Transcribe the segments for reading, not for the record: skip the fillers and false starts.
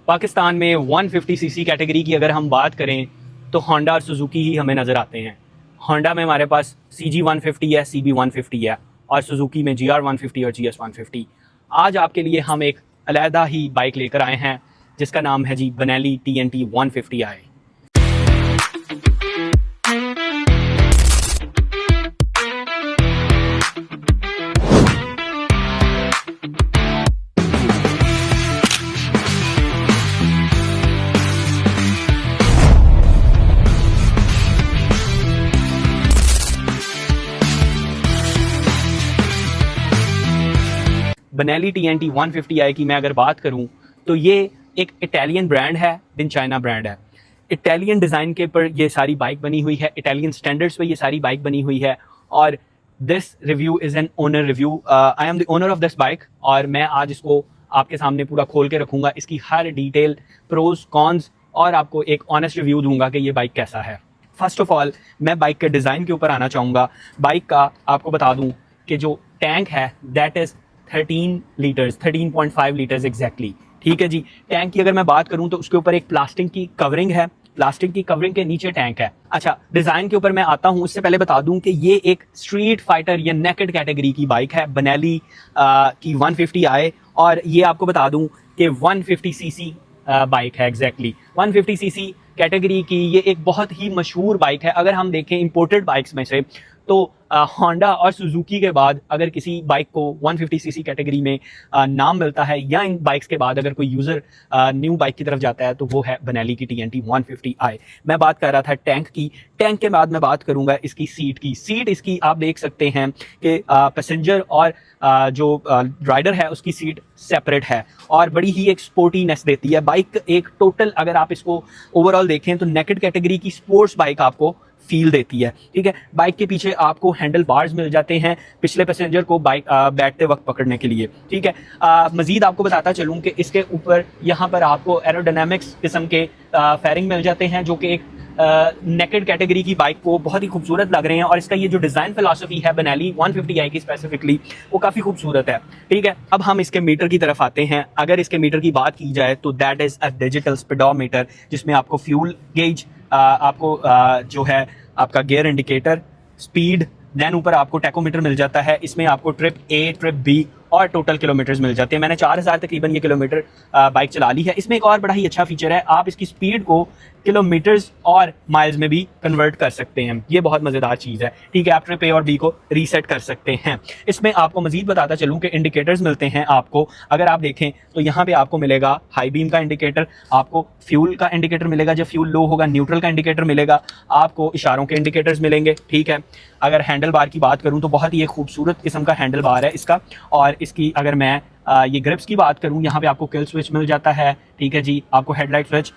पाकिस्तान में 150 CC category की अगर हम बात करें तो होंडा और सुजुकी ही हमें नज़र आते हैं। होंडा में हमारे पास CG 150 है, CB 150 है और सुजुकी में GR 150 और GS 150। आज आपके लिए हम एक अलहदा ही बाइक लेकर आए हैं जिसका नाम है जी Benelli TNT 150i। Benelli TNT 150i की मैं अगर बात करूं तो ये एक इटालियन ब्रांड है, बिन चाइना ब्रांड है। इटालियन डिज़ाइन के ऊपर ये सारी बाइक बनी हुई है, इटालियन स्टैंडर्ड्स पे ये सारी बाइक बनी हुई है और this review is an owner review. I am the owner of this bike और मैं आज इसको आपके सामने पूरा खोल के रखूँगा, इसकी हर डिटेल, प्रोज कॉन्स और आपको एक ऑनेस्ट रिव्यू दूंगा कि ये बाइक कैसा है। फर्स्ट ऑफ ऑल मैं बाइक के डिज़ाइन के ऊपर आना चाहूँगा। बाइक का आपको बता दूँ कि जो टैंक है दैट इज़ 13.5 लीटर्स एग्जैक्टली। ठीक है जी। टैंक की अगर मैं बात करूं तो उसके ऊपर एक प्लास्टिक की कवरिंग है, प्लास्टिक की कवरिंग के नीचे टैंक है। अच्छा, डिजाइन के ऊपर मैं आता हूं, उससे पहले बता दूं कि ये एक स्ट्रीट फाइटर या नेकेड कैटेगरी की बाइक है, बेनेली की 150i और ये आपको बता दूं कि 150 सीसी बाइक है एग्जैक्टली। 150 सीसी कैटेगरी की ये एक बहुत ही मशहूर बाइक है। अगर हम देखें इंपोर्टेड बाइक्स में से तो होंडा और सुजुकी के बाद अगर किसी बाइक को 150 सीसी कैटेगरी में नाम मिलता है या इन बाइक्स के बाद अगर कोई यूज़र न्यू बाइक की तरफ जाता है तो वो है बेनेली की TNT 150i। मैं बात कर रहा था टैंक की। टैंक के बाद मैं बात करूंगा इसकी सीट की। सीट इसकी आप देख सकते हैं कि पैसेंजर और जो राइडर है उसकी सीट सेपरेट है और बड़ी ही एक स्पोर्टीनेस देती है। बाइक एक टोटल अगर आप इसको ओवरऑल देखें तो नेकेड कैटेगरी की स्पोर्ट्स बाइक आपको फील देती है। ठीक है। बाइक के पीछे आपको हैंडल बार्स मिल जाते हैं पिछले पैसेंजर को बाइक बैठते वक्त पकड़ने के लिए। ठीक है। मजीद आपको बताता चलूं कि इसके ऊपर यहाँ पर आपको एरोडायनामिक्स किस्म के फेयरिंग मिल जाते हैं जो कि एक नेकेड कैटेगरी की बाइक को बहुत ही खूबसूरत लग रहे हैं और इसका ये जो डिज़ाइन फिलॉसफी है बेनेली 150i की स्पेसिफिकली वो काफ़ी खूबसूरत है। ठीक है। अब हम इसके मीटर की तरफ आते हैं। अगर इसके मीटर की बात की जाए तो that is a digital speedometer जिसमें आपको फ्यूल गेज, आपको जो है आपका गियर इंडिकेटर, स्पीड, देन ऊपर आपको टैकोमीटर मिल जाता है। इसमें आपको ट्रिप A, ट्रिप B और टोटल किलोमीटर्स मिल जाते हैं। मैंने 4000 तकरीबन ये किलोमीटर बाइक चला ली है। इसमें एक और बड़ा ही अच्छा फीचर है, आप इसकी स्पीड को किलोमीटर्स और माइल्स में भी कन्वर्ट कर सकते हैं। ये बहुत मज़ेदार चीज़ है। ठीक है। आप ट्रिप A और B को रीसेट कर सकते हैं। इसमें आपको मजीद बताता चलूँ कि इंडिकेटर्स मिलते हैं आपको। अगर आप देखें तो यहाँ पे आपको मिलेगा हाई बीम का इंडिकेटर, आपको फ्यूल का इंडिकेटर मिलेगा, जब फ्यूल लो होगा न्यूट्रल का इंडिकेटर मिलेगा, आपको इशारों के इंडिकेटर्स मिलेंगे। ठीक है। अगर हैंडल बार की बात करूँ तो बहुत ही एक खूबसूरत किस्म का हैंडल बार है इसका और इसकी अगर मैं ये ग्रिप्स की बात करूं, यहाँ पे आपको किल स्विच मिल जाता है। ठीक है जी। आपको हेडलाइट स्विच।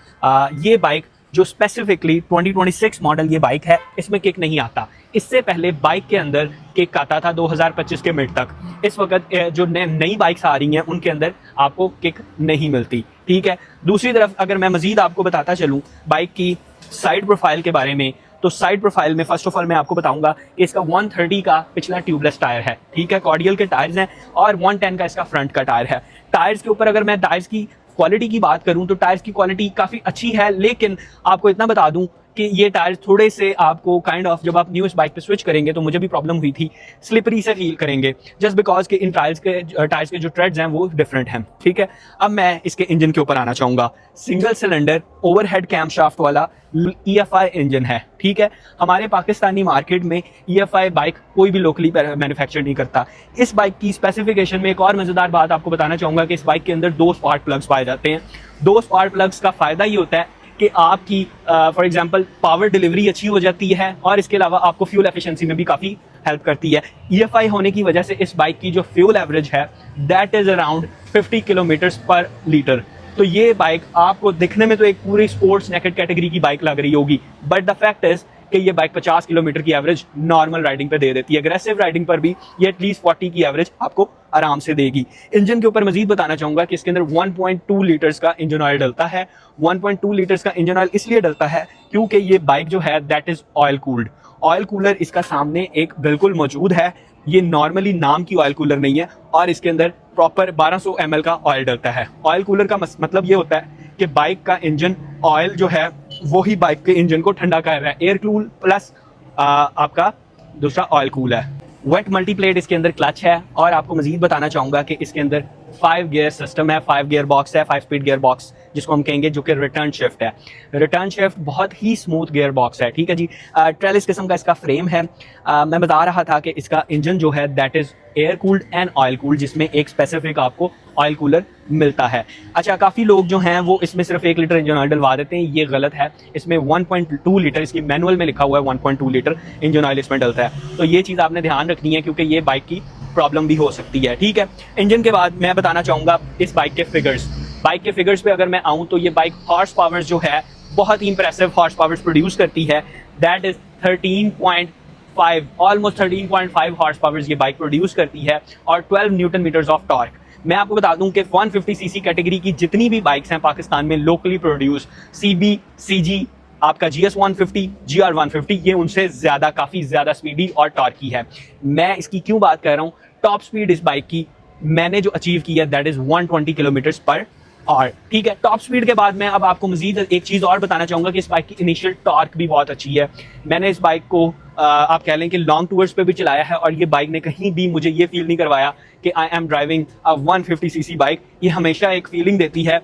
ये बाइक जो स्पेसिफिकली 2026 मॉडल ये बाइक है, इसमें किक नहीं आता। इससे पहले बाइक के अंदर किक आता था 2025 के मिड तक। इस वक्त जो नई बाइक्स आ रही हैं उनके अंदर आपको किक नहीं मिलती। ठीक है। दूसरी तरफ अगर मैं मजीद आपको बताता चलूँ बाइक की साइड प्रोफाइल के बारे में तो साइड प्रोफाइल में फर्स्ट ऑफ ऑल मैं आपको बताऊंगा कि इसका 130 का पिछला ट्यूबलेस टायर है। ठीक है। कॉर्डियल के टायर्स हैं और 110 का इसका फ्रंट का टायर है। टायर्स के ऊपर अगर मैं टायर्स की क्वालिटी की बात करूं तो टायर्स की क्वालिटी काफ़ी अच्छी है, लेकिन आपको इतना बता दूं कि ये टायर्स थोड़े से आपको काइंड ऑफ जब आप न्यू इस बाइक पे स्विच करेंगे तो मुझे भी प्रॉब्लम हुई थी, स्लिपरी से फील करेंगे जस्ट बिकॉज के इन टायर्स के जो ट्रेड्स हैं वो डिफरेंट हैं। ठीक है। अब मैं इसके इंजन के ऊपर आना चाहूँगा। सिंगल सिलेंडर ओवरहेड कैमशाफ्ट वाला EFI इंजन है। ठीक है। हमारे पाकिस्तानी मार्केट में EFI बाइक कोई भी लोकली मैन्युफैक्चर नहीं करता। इस बाइक की स्पेसिफिकेशन में एक और मज़ेदार बात आपको बताना चाहूँगा कि इस बाइक के अंदर 2 स्पार्क प्लग्स पाए जाते हैं। 2 स्पार्क प्लग्स का फ़ायदा ये होता है कि आपकी फॉर एग्जांपल पावर डिलीवरी अच्छी हो जाती है और इसके अलावा आपको फ्यूल एफिशिएंसी में भी काफ़ी हेल्प करती है। EFI होने की वजह से इस बाइक की जो फ्यूल एवरेज है दैट इज़ अराउंड 50 किलोमीटर्स पर लीटर। तो ये बाइक आपको दिखने में तो एक पूरी स्पोर्ट्स नेकेड कैटेगरी की बाइक लग रही होगी, बट द फैक्ट इज कि ये बाइक 50 किलोमीटर की एवरेज नॉर्मल राइडिंग पे दे देती है। एग्रेसिव राइडिंग पर भी ये एटलीस्ट 40 की एवरेज आपको आराम से देगी। इंजन के ऊपर मजीद बताना चाहूंगा कि इसके अंदर 1.2 लीटर्स का इंजन ऑयल डलता है। 1.2 लीटर्स का इंजन ऑयल इसलिए डलता है क्योंकि ये बाइक जो है that is oil cooled. Oil cooler इसका सामने एक बिल्कुल मौजूद है। ये नॉर्मली नाम की ऑयल कूलर नहीं है और इसके अंदर प्रॉपर 1200 ml का ऑयल डलता है। ऑयल कूलर का मतलब ये होता है कि बाइक का इंजन ऑयल जो है वो ही बाइक के इंजन को ठंडा कर रहा है। एयर कूल प्लस आपका दूसरा ऑयल कूल है। वेट मल्टीप्लेट इसके अंदर क्लच है। और आपको मजीद बताना चाहूंगा कि इसके अंदर 5 गियर सिस्टम है, 5 गियर बॉक्स है, 5 स्पीड गियर बॉक्स जिसको हम कहेंगे, जो कि रिटर्न शिफ्ट है। रिटर्न शिफ्ट बहुत ही स्मूथ गियर बॉक्स है, ठीक है जी। ट्रेलिस किस्म का इसका फ्रेम है। मैं बता रहा था कि इसका इंजन जो है that is air cooled and oil cooled, जिसमें एक स्पेसिफिक आपको ऑयल कूलर मिलता है। अच्छा, काफ़ी लोग जो हैं वो इसमें सिर्फ 1 लीटर इंजन ऑयल डलवा देते हैं, ये गलत है। इसमें 1.2 लीटर, इसकी मैनुअल में लिखा हुआ है 1.2 लीटर इंजन ऑयल इसमें डलता है। तो ये चीज़ आपने ध्यान रखनी है क्योंकि ये बाइक की प्रॉब्लम भी हो सकती है, ठीक है। इंजन के बाद मैं बताना चाहूँगा इस बाइक के फिगर्स। बाइक के फिगर्स पे अगर मैं आऊँ तो ये बाइक हॉर्स पावर्स जो है बहुत ही इंप्रेसिव हॉर्स पावर्स प्रोड्यूस करती है। That is 13.5, almost 13.5 horse powers ये बाइक प्रोड्यूस करती है और 12 न्यूटन मीटर्स ऑफ टॉर्क। मैं आपको बता दूं कि 150 सीसी कैटेगरी की जितनी भी बाइक्स हैं पाकिस्तान में लोकली प्रोड्यूस, सीबी, सीजी, आपका GS 150, GR 150, ये उनसे ज्यादा, काफी ज्यादा स्पीडी और टॉर्की है। मैं इसकी क्यों बात कर रहा हूँ, टॉप स्पीड इस बाइक की मैंने जो अचीव की है दैट इज 120 किलोमीटर पर और, ठीक है। टॉप स्पीड के बाद मैं अब आपको मजीद एक चीज और बताना चाहूंगा कि इस बाइक की इनिशियल टॉर्क भी बहुत अच्छी है। मैंने इस बाइक को आप कह लें कि लॉन्ग टूर्स पे भी चलाया है और ये बाइक ने कहीं भी मुझे ये फील नहीं करवाया कि I am driving a 150 CC bike. ये हमेशा एक फीलिंग देती है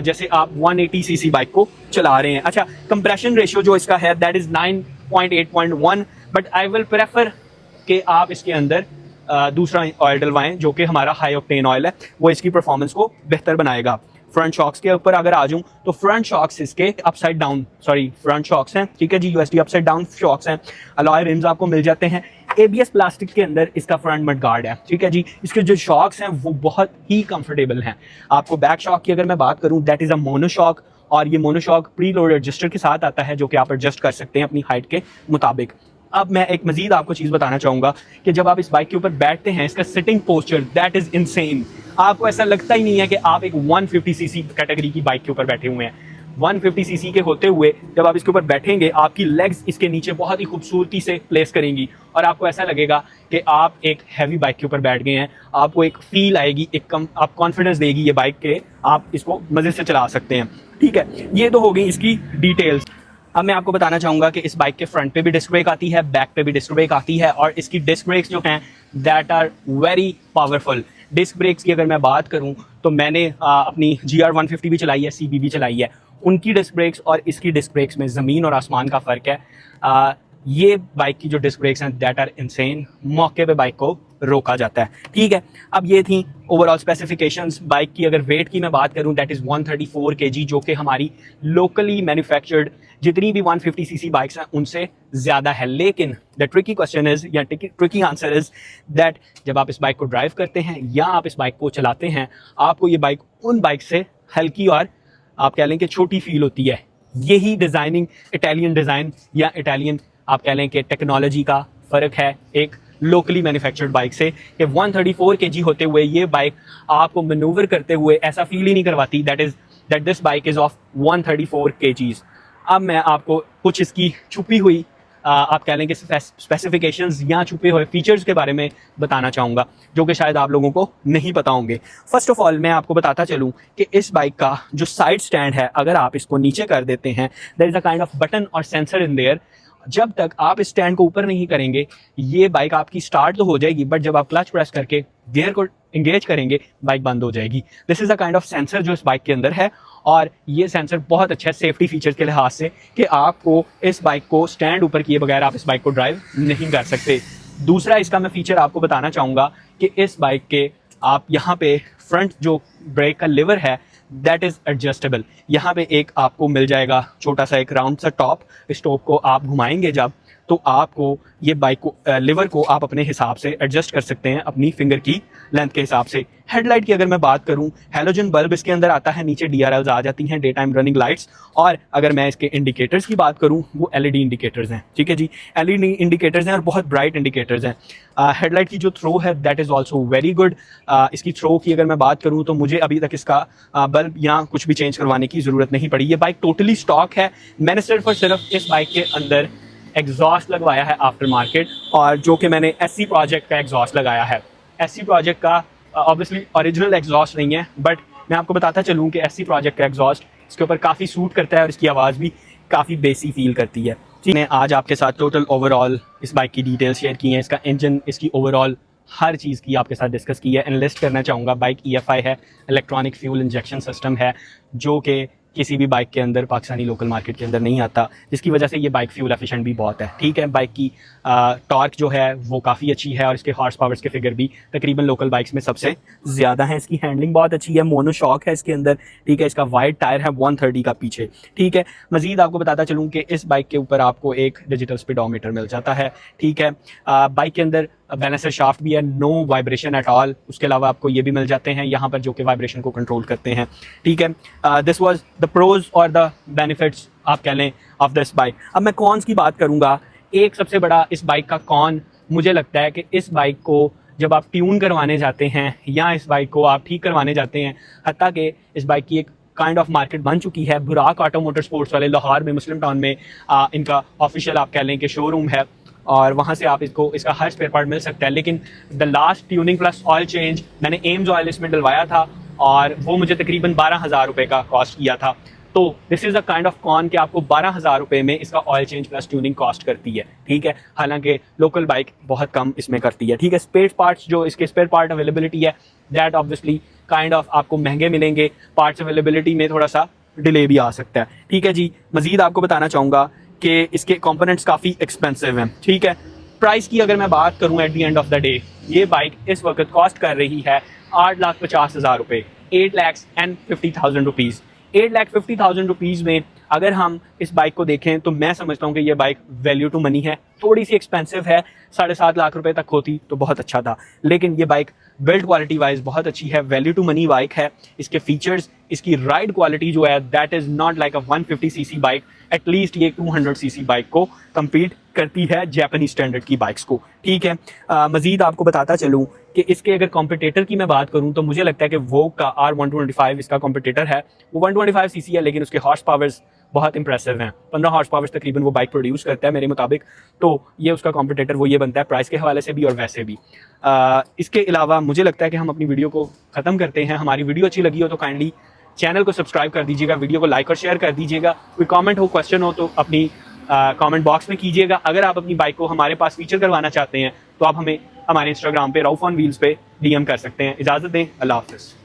जैसे आप 180 सीसी बाइक को चला रहे हैं। अच्छा, कंप्रेशन रेशियो जो इसका है that is 9.8.1, but I will prefer कि आप इसके अंदर दूसरा ऑयल डलवाएं जो कि हमारा हाई ऑक्टेन ऑयल है, वो इसकी परफॉर्मेंस को बेहतर बनाएगा। फ्रंट शॉक्स के ऊपर अगर आ जाऊं तो फ्रंट शॉक्स इसके अपसाइड डाउन, फ्रंट शॉक्स हैं, ठीक है जी, यूएसडी अपसाइड डाउन शॉक्स हैं। अलॉय रिम्स आपको मिल जाते हैं। एबीएस प्लास्टिक के अंदर इसका फ्रंट मड गार्ड है, ठीक है जी। इसके जो शॉक्स हैं वो बहुत ही कंफर्टेबल हैं। आपको बैक शॉक की अगर मैं बात करूं दैट इज अ मोनोशॉक, और ये मोनोशॉक प्री लोड एडजस्टर के साथ आता है जो कि आप एडजस्ट कर सकते हैं अपनी हाइट के मुताबिक। अब मैं एक मजीद आपको चीज बताना चाहूंगा कि जब आप इस बाइक के ऊपर बैठते हैं, इसका sitting posture that is insane. आपको ऐसा लगता ही नहीं है कि आप एक 150 सीसी कैटेगरी की बाइक के ऊपर बैठे हुए हैं। 150 सीसी के होते हुए जब आप इसके ऊपर बैठेंगे, आपकी लेग्स इसके नीचे बहुत ही खूबसूरती से प्लेस करेंगी और आपको ऐसा लगेगा कि आप एक हैवी बाइक के ऊपर बैठ गए हैं। आपको एक फील आएगी, आप कॉन्फिडेंस देगी ये बाइक के, आप इसको मजे से चला सकते हैं, ठीक है। ये तो हो गई इसकी डिटेल्स। अब मैं आपको बताना चाहूंगा कि इस बाइक के फ्रंट पे भी डिस्क ब्रेक आती है, बैक पे भी डिस्क ब्रेक आती है और इसकी डिस्क ब्रेक्स जो हैं that are very powerful. Disc brakes की अगर मैं बात करूं तो मैंने अपनी GR 150 भी चलाई है, CB भी चलाई है। उनकी डिस्क ब्रेक्स और इसकी डिस्क ब्रेक्स में ज़मीन और आसमान का फ़र्क है। ये बाइक की जो डिस्क ब्रेक्स हैं दैट आर इनसेन, मौके पे बाइक को रोका जाता है, ठीक है। अब ये थी ओवरऑल स्पेसिफिकेशंस। बाइक की अगर वेट की मैं बात करूं दैट इज़ 134 kg, जो कि हमारी लोकली मैन्युफैक्चर्ड जितनी भी 150 सीसी बाइक्स हैं उनसे ज़्यादा है। लेकिन द ट्रिकी क्वेश्चन इज़, या ट्रिकी आंसर इज़ दैट जब आप इस बाइक को ड्राइव करते हैं या आप इस बाइक को चलाते हैं, आपको ये बाइक उन बाइक से हल्की और आप कह लें कि छोटी फील होती है। यही डिज़ाइनिंग, इटालियन डिज़ाइन या इटालियन आप कह लें कि टेक्नोलॉजी का फ़र्क है एक लोकली मैन्युफैक्चर्ड बाइक से, कि 134 kg होते हुए ये बाइक आपको मैनूवर करते हुए ऐसा फील ही नहीं करवाती that this bike is of 134 kgs। अब मैं आपको कुछ इसकी छुपी हुई आप कह लें कि स्पेसिफिकेशंस या छुपे हुए फीचर्स के बारे में बताना चाहूँगा जो कि शायद आप लोगों को नहीं पता होंगे। फर्स्ट ऑफ ऑल मैं आपको बताता चलूँ कि इस बाइक का जो साइड स्टैंड है, अगर आप इसको नीचे कर देते हैं, there is a kind of button और सेंसर इन देयर। जब तक आप इस स्टैंड को ऊपर नहीं करेंगे ये बाइक आपकी स्टार्ट तो हो जाएगी, बट जब आप क्लच प्रेस करके गियर को एंगेज करेंगे बाइक बंद हो जाएगी। This is a kind of sensor जो इस बाइक के अंदर है, और ये सेंसर बहुत अच्छा है सेफ्टी फीचर्स के लिहाज से कि आपको इस बाइक को स्टैंड ऊपर किए बगैर आप इस बाइक को ड्राइव नहीं कर सकते। दूसरा इसका मैं फीचर आपको बताना चाहूँगा कि इस बाइक के आप यहाँ पे फ्रंट जो ब्रेक का लिवर है दैट इज़ एडजस्टेबल। यहाँ पे एक आपको मिल जाएगा छोटा सा एक राउंड सा टॉप, इस टॉप को आप घुमाएंगे जब तो आपको ये बाइक को लिवर को आप अपने हिसाब से एडजस्ट कर सकते हैं अपनी फिंगर की लेंथ के हिसाब से। हेडलाइट की अगर मैं बात करूं, हैलोजन बल्ब इसके अंदर आता है, नीचे DRLs आ जाती हैं, डे टाइम रनिंग लाइट्स। और अगर मैं इसके इंडिकेटर्स की बात करूं वो LED इंडिकेटर्स हैं, ठीक है जी, LED इंडिकेटर्स हैं और बहुत ब्राइट इंडिकेटर्स हैं। हेडलाइट की जो थ्रो है that is also very good. इसकी थ्रो की अगर मैं बात करूँ तो मुझे अभी तक इसका बल्ब या कुछ भी चेंज करवाने की ज़रूरत नहीं पड़ी। ये बाइक टोटली स्टॉक है। मैंने सिर्फ और सिर्फ इस बाइक के अंदर एग्जॉस्ट लगवाया है आफ्टर मार्केट, और जो कि मैंने SC प्रोजेक्ट का एग्जॉस्ट लगाया है। SC प्रोजेक्ट का ऑब्वियसली ओरिजिनल एग्जॉस्ट नहीं है, बट मैं आपको बताता चलूँ कि SC प्रोजेक्ट का एग्जॉस्ट इसके ऊपर काफ़ी सूट करता है और इसकी आवाज़ भी काफ़ी बेसी फील करती है। जी, मैंने आज आपके साथ टोटल ओवरऑल इस बाइक की डिटेल्स शेयर की हैं, इसका इंजन, इसकी ओवरऑल हर चीज़ की आपके साथ डिस्कस की है। एनालिस्ट करना चाहूँगा, बाइक EFI है, इलेक्ट्रॉनिक फ्यूल इंजेक्शन सिस्टम है, जो कि किसी भी बाइक के अंदर, पाकिस्तानी लोकल मार्केट के अंदर नहीं आता, जिसकी वजह से ये बाइक फ्यूल एफिशिएंट भी बहुत है। ठीक है, बाइक की टॉर्क जो है वो काफ़ी अच्छी है और इसके हॉर्स पावर्स के फिगर भी तकरीबन लोकल बाइक्स में सबसे ज़्यादा है। इसकी हैंडलिंग बहुत अच्छी है, मोनो शॉक है इसके अंदर। ठीक है, इसका वाइड टायर है 130 का पीछे। ठीक है, मजीद आपको बताता चलूँ कि इस बाइक के ऊपर आपको एक डिजिटल स्पीडोमीटर मिल जाता है। ठीक है, बाइक के अंदर बैलेंसर शाफ्ट भी है, नो वाइब्रेशन एट ऑल। उसके अलावा आपको ये भी मिल जाते हैं यहाँ पर जो कि वाइब्रेशन को कंट्रोल करते हैं। ठीक है, दिस वाज द प्रोज और द बेनिफिट्स आप कह लें ऑफ दिस बाइक। अब मैं कॉन्स की बात करूँगा। एक सबसे बड़ा इस बाइक का कॉन मुझे लगता है कि इस बाइक को जब आप ट्यून करवाने जाते हैं या इस बाइक को आप ठीक करवाने जाते हैं, हत्ता कि इस बाइक की एक काइंड ऑफ मार्केट बन चुकी है। बुराक ऑटो मोटर स्पोर्ट्स वाले लाहौर में, मुस्लिम टाउन में इनका ऑफिशियल आप कह लें कि शोरूम है और वहाँ से आप इसका हर स्पेयर पार्ट मिल सकता है। लेकिन the last tuning plus oil change मैंने एम्स ऑयल इसमें डलवाया था और वो मुझे तकरीबन 12,000 रुपये का कॉस्ट किया था। तो this is a kind of con कि आपको 12,000 रुपये में इसका oil change plus tuning cost करती है। ठीक है, हालांकि लोकल बाइक बहुत कम इसमें करती है। ठीक है, स्पेयर पार्ट्स जो इसके स्पेयर पार्ट अवेलेबिलिटी है दैट ऑब्वियसली काइंड ऑफ आपको महंगे मिलेंगे, पार्ट्स अवेलेबिलिटी में थोड़ा सा डिले भी आ सकता है। ठीक है जी, मजीद आपको बताना चाहूँगा कि इसके कंपोनेंट्स काफ़ी एक्सपेंसिव हैं। ठीक है, प्राइस की अगर मैं बात करूं at the end of the day, ये बाइक इस वक्त कॉस्ट कर रही है 8,50,000 रुपये, 8,50,000 रुपीज़। 8,50,000 रुपीज़ में अगर हम इस बाइक को देखें तो मैं समझता हूँ कि ये बाइक वैल्यू टू मनी है। थोड़ी सी एक्सपेंसिव है, 7.5 लाख रुपए तक होती तो बहुत अच्छा था, लेकिन ये बाइक बिल्ड क्वालिटी वाइज बहुत अच्छी है, वैल्यू टू मनी बाइक है। इसके फीचर्स, इसकी राइड क्वालिटी जो है that is not like a 150cc bike, at least ये 200cc बाइक को कम्पीट करती है जापानी स्टैंडर्ड की बाइक्स को। ठीक है, मजीद आपको बताता चलूँ कि इसके अगर कॉम्पिटिटर की मैं बात करूँ तो मुझे लगता है कि वो का R125 इसका कॉम्पिटिटर है। वो 125cc है लेकिन उसके हॉर्स पावर्स बहुत इंप्रेसिव हैं, 15 हॉर्स पावर्स तकरीबन वो बाइक प्रोड्यूस करता है मेरे मुताबिक। तो ये उसका कॉम्पिटिटर वो ये बनता है प्राइस के हवाले से भी और वैसे भी। इसके अलावा मुझे लगता है कि हम अपनी वीडियो को ख़त्म करते हैं। हमारी वीडियो अच्छी लगी हो तो काइंडली चैनल को सब्सक्राइब कर दीजिएगा, वीडियो को लाइक और शेयर कर दीजिएगा। कोई कमेंट हो, क्वेश्चन हो तो अपनी कमेंट बॉक्स में कीजिएगा। अगर आप अपनी बाइक को हमारे पास फीचर करवाना चाहते हैं तो आप हमें हमारे इंस्टाग्राम पे रऊफ ऑन व्हील्स पे DM कर सकते हैं। इजाज़त दें, अल्लाह हाफ़िज़।